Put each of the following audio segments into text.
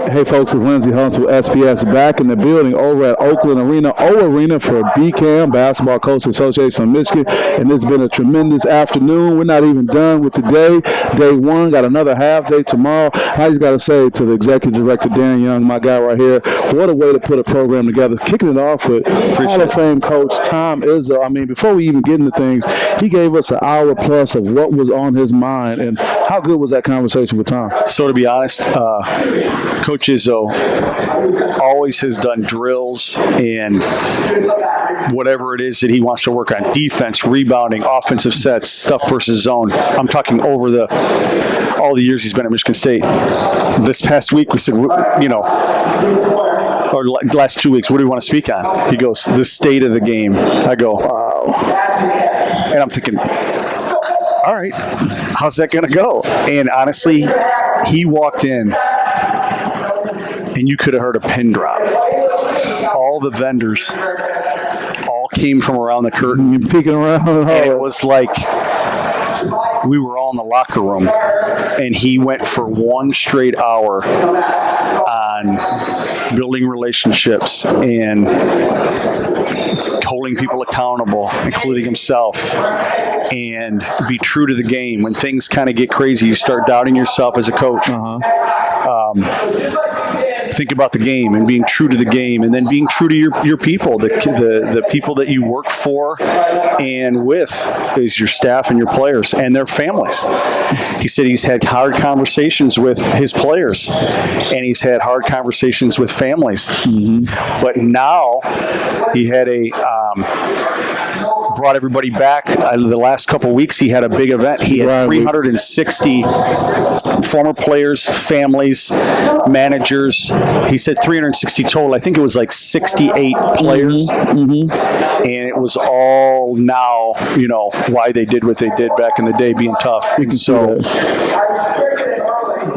Hey folks, it's Lindsey Hunts with SPS back in the building over at Oakland Arena, O-Arena for BCAM, Basketball Coaches Association of Michigan, and it's been a tremendous afternoon. We're not even done with today. Day one, got another half day tomorrow. I just got to say to the Executive Director, DanYoung, my guy right here, what a way to put a program together. Kicking it off with Hall of Fame coach Tom Izzo. I mean, before we even get into things, he gave us an hour plus of what was on his mind, and how good was that conversation with Tom? So to be honest, Coach Izzo always has done drills and whatever it is that he wants to work on, defense, rebounding, offensive sets, stuff versus zone. I'm talking over all the years he's been at Michigan State. This past week we said, or last 2 weeks, what do we want to speak on? He goes, the state of the game. I go, wow. And I'm thinking, all right, how's that going to go? And honestly, he walked in and you could have heard a pin drop. All the vendors all came from around the curtain. You're peeking around. And it was like we were all in the locker room. And he went for 1 straight hour on building relationships and holding people accountable, including himself, and be true to the game. When things kind of get crazy, you start doubting yourself as a coach. Think about the game and being true to the game, and then being true to your people, the people that you work for and with is your staff and your players and their families. He said he's had hard conversations with his players and he's had hard conversations with families. But now he had brought everybody back. The last couple of weeks, he had a big event. He had 360 former players, families, managers. He said 360 total. I think it was like 68 players. And it was all now, why they did what they did back in the day, being tough. And so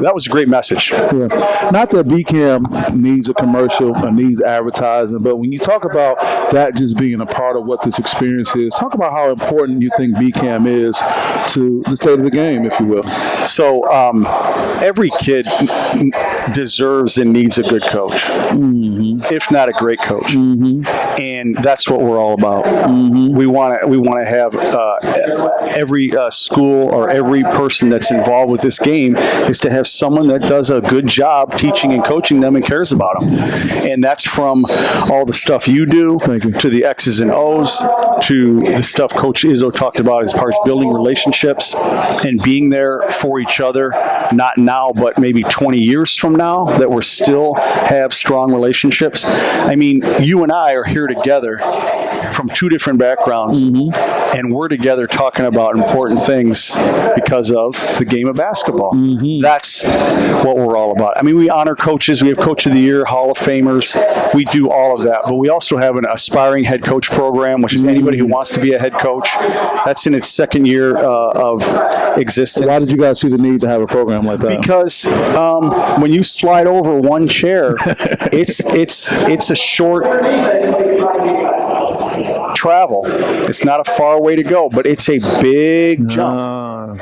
that was a great message. Yeah. Not that BCAM needs a commercial or needs advertising, but when you talk about that just being a part of what this experience is, talk about how important you think BCAM is to the state of the game, if you will. So every kid deserves and needs a good coach, if not a great coach. And that's what we're all about. We want to have every school or every person that's involved with this game is to have someone that does a good job teaching and coaching them and cares about them. And that's from all the stuff you do to the X's and O's to the stuff Coach Izzo talked about as far as building relationships and being there for each other, not now, but maybe 20 years from now, that we're still have strong relationships. I mean, you and I are here together from 2 different backgrounds, and we're together talking about important things because of the game of basketball. That's what we're all about. I mean, we honor coaches. We have Coach of the Year, Hall of Famers. We do all of that. But we also have an aspiring head coach program, which is anybody who wants to be a head coach. That's in its 2nd year of existence. Why did you guys see the need to have a program like that? Because when you slide over 1 chair, it's a short travel. It's not a far way to go, but it's a big jump.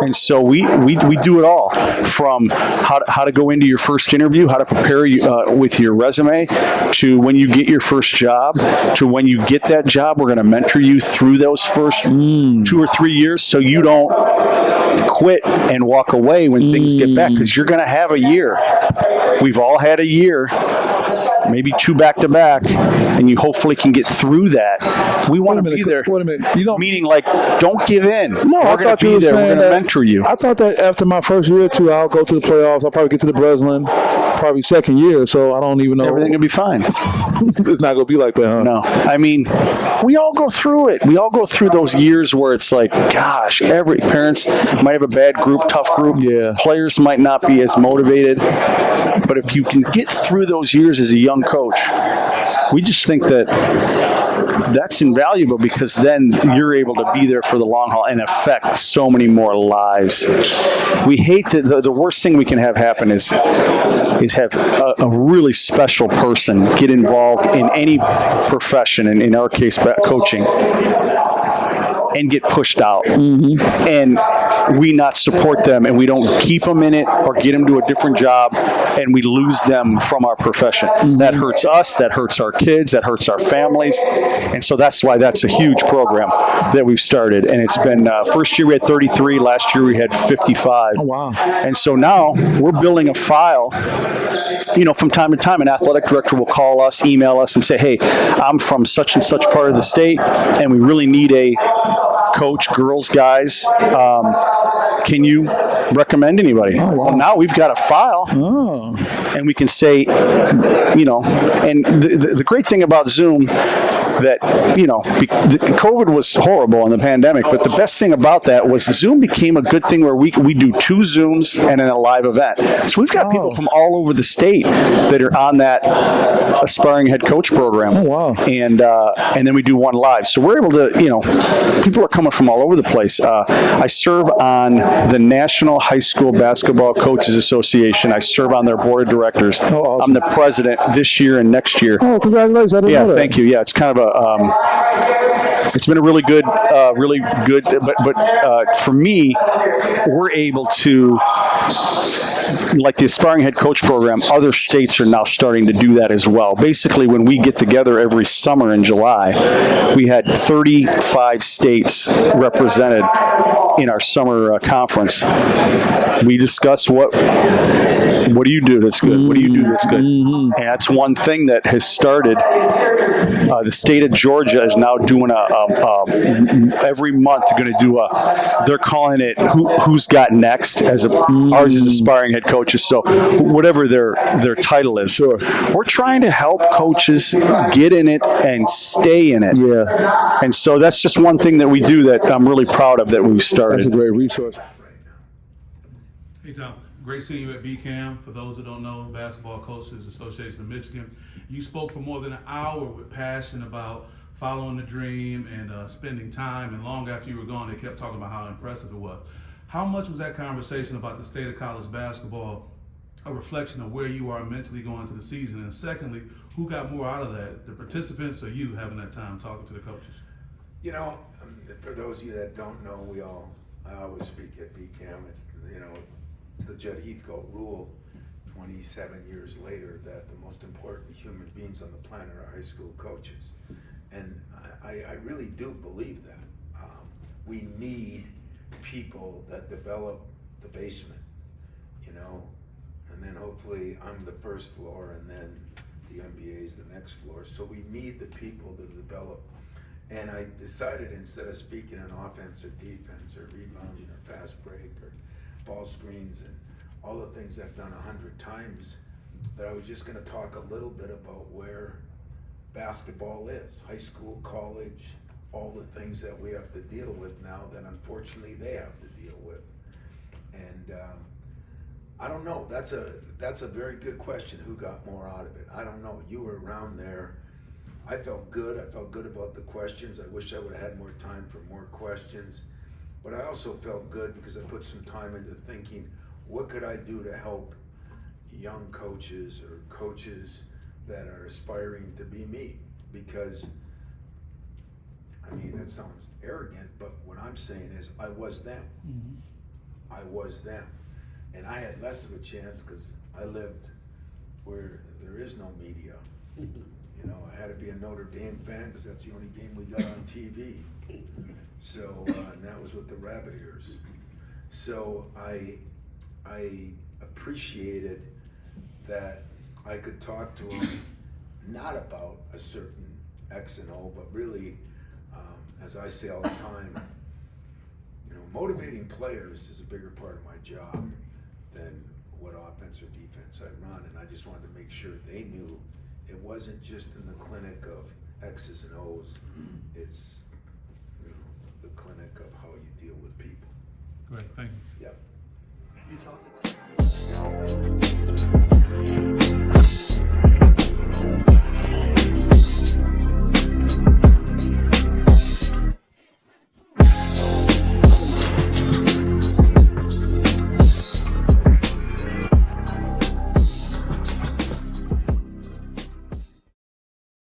And so we do it all, from how to go into your first interview, how to prepare you with your resume, to when you get your first job, to when you get that job. We're going to mentor you through those first 2 or 3 years so you don't quit and walk away when things get back, because you're going to have a year. We've all had a year, maybe 2 back-to-back, and you hopefully can get through that. We want to be there. Wait a minute. Meaning, like, don't give in. No, we're going to be there. We're going to mentor you. I thought that after my first year or 2, I'll go to the playoffs. I'll probably get to the Breslin, probably 2nd year, so I don't even know. Everything will be fine. It's not going to be like that, huh? No. I mean, we all go through it. We all go through those years where it's like, gosh, parents might have a bad group, tough group. Yeah. Players might not be as motivated. But if you can get through those years as a young coach, we just think that that's invaluable, because then you're able to be there for the long haul and affect so many more lives. We hate that the worst thing we can have happen is have a really special person get involved in any profession, and in our case, coaching, and get pushed out. And we not support them, and we don't keep them in it or get them to a different job, and we lose them from our profession. That hurts us, that hurts our kids, that hurts our families. And so that's why that's a huge program that we've started. And it's been, first year we had 33, last year we had 55. Oh, wow. And so now we're building a file. From time to time, an athletic director will call us, email us, and say, hey, I'm from such and such part of the state, and we really need a coach, girls, guys. Can you recommend anybody? Oh, wow. Well, now we've got a file, and we can say, and the great thing about Zoom that, COVID was horrible in the pandemic, but the best thing about that was Zoom became a good thing where we do 2 Zooms and then a live event. So we've got people from all over the state that are on that aspiring head coach program. Oh, wow. And then we do 1 live. So we're able to, people are coming from all over the place. I serve on the National High School Basketball Coaches Association. I serve on their board of directors. Oh, awesome. I'm the president this year and next year. Oh, congratulations. I didn't know that. Thank you. Yeah, it's kind of it's been a really good, but for me, we're able to, like the Aspiring Head Coach Program, other states are now starting to do that as well. Basically, when we get together every summer in July, we had 35 states represented in our summer conference. We discuss what do you do that's good? What do you do that's good? And that's one thing that has started. The state of Georgia is now doing every month going to do they're calling it Who's Got Next, ours is Aspiring Head Coaches, so whatever their title is. Sure. We're trying to help coaches get in it and stay in it. Yeah. And so that's just one thing that we do that I'm really proud of that we've started. That's a great resource. Hey, Tom. Great seeing you at BCAM. For those who don't know, Basketball Coaches Association of Michigan. You spoke for more than an hour with passion about following the dream and spending time. And long after you were gone, they kept talking about how impressive it was. How much was that conversation about the state of college basketball a reflection of where you are mentally going into the season? And secondly, who got more out of that, the participants or you having that time talking to the coaches? For those of you that don't know, I always speak at BCAM. It's the Judd Heathcote rule 27 years later that the most important human beings on the planet are high school coaches. And I really do believe that. We need people that develop the basement, and then hopefully I'm the first floor and then the NBA is the next floor. So we need the people to develop. And I decided instead of speaking on offense or defense or rebounding or fast break or ball screens and all the things I've done 100 times, that I was just going to talk a little bit about where basketball is, high school, college, all the things that we have to deal with now that unfortunately they have to deal with. And I don't know, that's a very good question, who got more out of it. I don't know, you were around there. I felt good about the questions. I wish I would have had more time for more questions. But I also felt good because I put some time into thinking, what could I do to help young coaches or coaches that are aspiring to be me? Because, that sounds arrogant, but what I'm saying is I was them. I was them. And I had less of a chance because I lived where there is no media. I had to be a Notre Dame fan because that's the only game we got on TV. So, and that was with the Rabbit Ears. So I appreciated that I could talk to him not about a certain X and O, but really, as I say all the time, motivating players is a bigger part of my job than what offense or defense I run. And I just wanted to make sure they knew it wasn't just in the clinic of X's and O's. It's the clinic of how you deal with people. Great, thank you. Yep. You talked about